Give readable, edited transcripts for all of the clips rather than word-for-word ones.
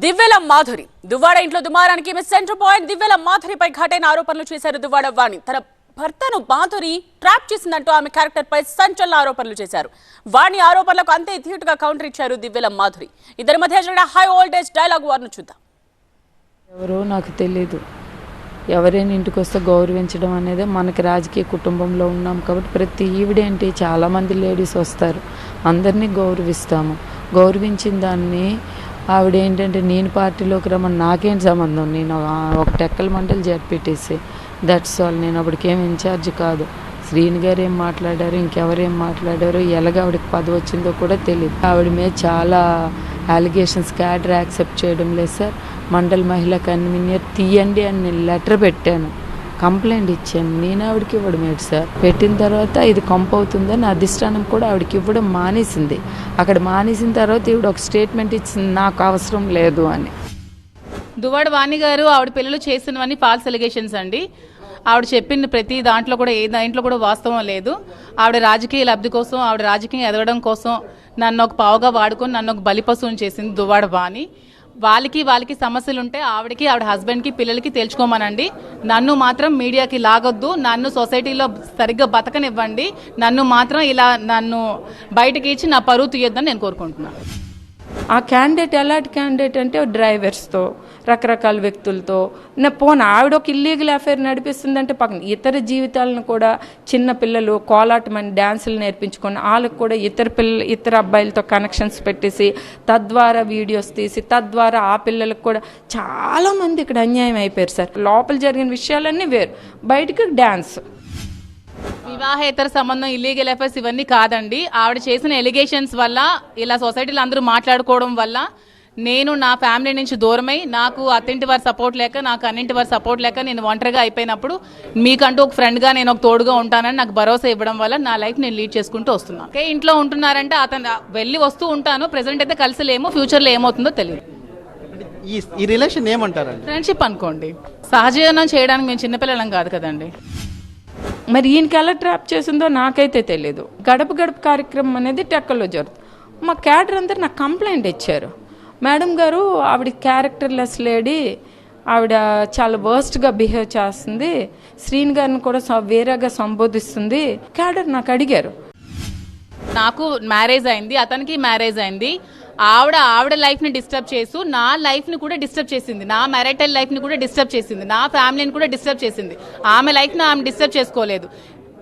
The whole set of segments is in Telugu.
దివ్యల మాధురి దువ్వాడ ఇంట్లో దుమారానికి సెంటర్ పాయింట్. దివ్యల మాధురిపై ఘాటైన ఆరోపణలు చేశారు దువ్వాడ వాణి. తన భర్తను మాధురి ట్రాప్ చేసిందంటూ ఆమె క్యారెక్టర్ పై సంచలన ఆరోపణలు చేశారు. వాణి ఆరోపణలకు అంతే ధీటుగా కౌంటర్ ఇచ్చారు దివ్యల మాధురి. ఇద్దరి మధ్య జరిగిన హై వోల్టేజ్ డైలాగ్ వార్ను చూద్దాం. ఎవరో నాకు తెలియదు, ఎవరైనా ఇంటికి వస్తే గౌరవించడం అనేది మనకి రాజకీయ కుటుంబంలో ఉన్నాం కాబట్టి ప్రతి ఈవిడేంటి చాలామంది లేడీస్ వస్తారు, అందరినీ గౌరవిస్తాము. గౌరవించిన దాన్ని ఆవిడేంటంటే నేను పార్టీలోకి రమ్మని నాకేం సంబంధం, నేను ఒక టెక్కల మండలి జడ్పీటీసీ, దట్స్ ఆల్. నేను అప్పటికేం ఇన్ఛార్జ్ కాదు. శ్రీని గారు ఏం మాట్లాడారు, ఇంకెవరేం మాట్లాడారు, ఎలాగ ఆవిడకి పదవి వచ్చిందో కూడా తెలియదు. ఆవిడ మీద చాలా అలిగేషన్స్ క్యాడర్ యాక్సెప్ట్ చేయడం లేదు సార్. మండల్ మహిళా కన్వీనర్ తీయండి అని నేను లెటర్ పెట్టాను, కంప్లైంట్ ఇచ్చాను. నేను ఆవిడకి ఇవ్వడం ఏంటి సార్? పెట్టిన తర్వాత ఇది కంప్ అవుతుందని అధిష్టానం కూడా ఆవిడకి ఇవ్వడం మానేసింది. అక్కడ మానేసిన తర్వాత ఈవిడ ఒక స్టేట్మెంట్ ఇచ్చింది, నాకు అవసరం లేదు అని. దువ్వాడ వాణి గారు ఆవిడ పిల్లలు చేసినవన్నీ ఫాల్స్ ఎలిగేషన్స్ అండి. ఆవిడ చెప్పిన ప్రతి దాంట్లో కూడా ఏ దాంట్లో కూడా వాస్తవం లేదు. ఆవిడ రాజకీయ లబ్ధి కోసం, ఆవిడ రాజకీయం ఎదగడం కోసం నన్ను ఒక పావుగా వాడుకొని నన్ను ఒక బలిపశువుని చేసింది దువ్వాడ వాణి. వాళ్ళకి సమస్యలు ఉంటే ఆవిడకి, ఆవిడ హస్బెండ్కి, పిల్లలకి తెలుసుకోమనండి. నన్ను మాత్రం మీడియాకి లాగొద్దు, నన్ను సొసైటీలో సరిగ్గా బతకనివ్వండి, నన్ను మాత్రం ఇలా నన్ను బయటకి ఇచ్చి నా పరువు తీయొద్దని నేను కోరుకుంటున్నాను. ఆ క్యాండిడేట్ ఎలాంటి క్యాండిడేట్ అంటే డ్రైవర్స్తో, రకరకాల వ్యక్తులతో ఆవిడ ఒక ఇల్లీగల్ అఫైర్ నడిపిస్తుందంటే పక్కన ఇతర జీవితాలను కూడా, చిన్న పిల్లలు కోలాటమని డ్యాన్సులు నేర్పించుకొని వాళ్ళకు కూడా ఇతర అబ్బాయిలతో కనెక్షన్స్ పెట్టేసి తద్వారా వీడియోస్ తీసి తద్వారా ఆ పిల్లలకు కూడా చాలామంది ఇక్కడ అన్యాయం అయిపోయారు సార్. లోపల జరిగిన విషయాలన్నీ వేరు, బయటకు డ్యాన్స్. వివాహేతర సంబంధం, ఇల్లీగల్ అఫైర్స్ ఇవన్నీ కాదండి. ఆవిడ చేసిన ఎలిగేషన్స్ వల్ల ఇలా సొసైటీలో అందరూ మాట్లాడుకోవడం వల్ల నేను నా ఫ్యామిలీ నుంచి దూరమై, నాకు అత్తింటి వారి సపోర్ట్ లేక, నాకు అన్నింటి వారి సపోర్ట్ లేక నేను ఒంటరిగా అయిపోయినప్పుడు మీకంటూ ఒక ఫ్రెండ్గా నేను ఒక తోడుగా ఉంటానని నాకు భరోసా ఇవ్వడం వల్ల నా లైఫ్ నేను లీడ్ చేసుకుంటూ వస్తున్నాను. ఓకే, ఇంట్లో ఉంటున్నారంటే అతను వెళ్ళి వస్తూ ఉంటాను. ప్రెసెంట్ అయితే కలిసి లేము, ఫ్యూచర్లో ఏమవుతుందో తెలియదు. ఈ రిలేషన్ ఏమంటారండి? ఫ్రెండ్షిప్ అనుకోండి. సహజీవనం చేయడానికి మేము చిన్నపిల్లలం కాదు కదండి. మరి ఈయనకి ఎలా ట్రాప్ చేసిందో నాకైతే తెలియదు. గడప గడప కార్యక్రమం అనేది టెక్కల్లో జరుగుతుంది. మా క్యాడర్ అందరు నాకు కంప్లైంట్ ఇచ్చారు, మేడం గారు ఆవిడ క్యారెక్టర్లెస్ లేడీ, ఆవిడ చాలా వర్స్ట్గా బిహేవ్ చేస్తుంది, శ్రీని గారిని కూడా వేరేగా సంబోధిస్తుంది. క్యాడర్ నాకు అడిగారు. నాకు మ్యారేజ్ అయింది, అతనికి మ్యారేజ్ అయింది. ఆవిడ లైఫ్ని డిస్టర్బ్ చేస్తూ నా లైఫ్ని కూడా డిస్టర్బ్ చేసింది, నా మ్యారిటల్ లైఫ్ని కూడా డిస్టర్బ్ చేసింది, నా ఫ్యామిలీని కూడా డిస్టర్బ్ చేసింది. ఆమె లైఫ్ని ఆమె డిస్టర్బ్ చేసుకోలేదు.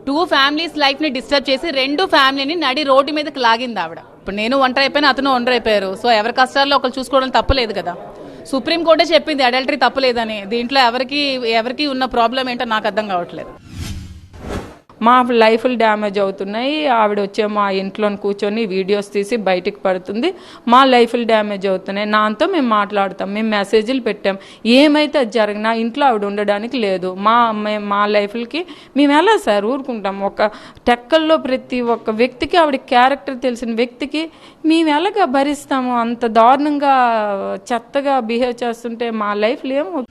2 ఫ్యామిలీస్ లైఫ్ని డిస్టర్బ్ చేసి 2 ఫ్యామిలీని నడి రోడ్డు మీదకి లాగింది ఆవిడ. ఇప్పుడు నేను ఒంటరి అయిపోయినా, అతను ఒంటరి అయిపోయారు. సో ఎవరి కష్టాల్లో ఒకరు చూసుకోవడం తప్పలేదు కదా. సుప్రీంకోర్టే చెప్పింది అడల్టరీ తప్పలేదని. దీంట్లో ఎవరికి ఉన్న ప్రాబ్లం ఏంటో నాకు అర్థం కావట్లేదు. మా లైఫ్లు డ్యామేజ్ అవుతున్నాయి, ఆవిడ వచ్చే మా ఇంట్లో కూర్చొని వీడియోస్ తీసి బయటికి పడుతుంది, మా లైఫ్లు డ్యామేజ్ అవుతున్నాయి. నాతో మేము మాట్లాడతాం, మేము మెసేజ్లు పెట్టాం, ఏమైతే అది జరిగినా ఇంట్లో ఆవిడ ఉండడానికి లేదు. మా లైఫ్లకి మేము ఎలా సార్ ఊరుకుంటాం? ఒక టెక్కల్లో ప్రతి ఒక్క వ్యక్తికి, ఆవిడ క్యారెక్టర్ తెలిసిన వ్యక్తికి మేము ఎలాగా భరిస్తాము? అంత దారుణంగా చెత్తగా బిహేవ్ చేస్తుంటే మా లైఫ్లో ఏమవుతుంది?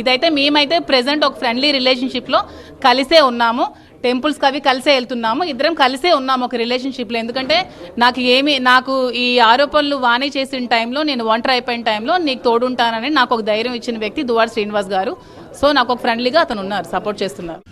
ఇదైతే మేమైతే ప్రెసెంట్ ఒక ఫ్రెండ్లీ రిలేషన్షిప్లో కలిసే ఉన్నాము. టెంపుల్స్కి అవి కలిసే వెళ్తున్నాము, ఇద్దరం కలిసే ఉన్నాము ఒక రిలేషన్షిప్లో. ఎందుకంటే నాకు ఈ ఆరోపణలు వాణి చేసిన టైంలో, నేను ఒంటరి అయిపోయిన టైంలో నీకు తోడుంటానని నాకు ఒక ధైర్యం ఇచ్చిన వ్యక్తి దువ్వాడ శ్రీనివాస్ గారు. సో నాకు ఒక ఫ్రెండ్లీగా అతను ఉన్నారు, సపోర్ట్ చేస్తున్నారు.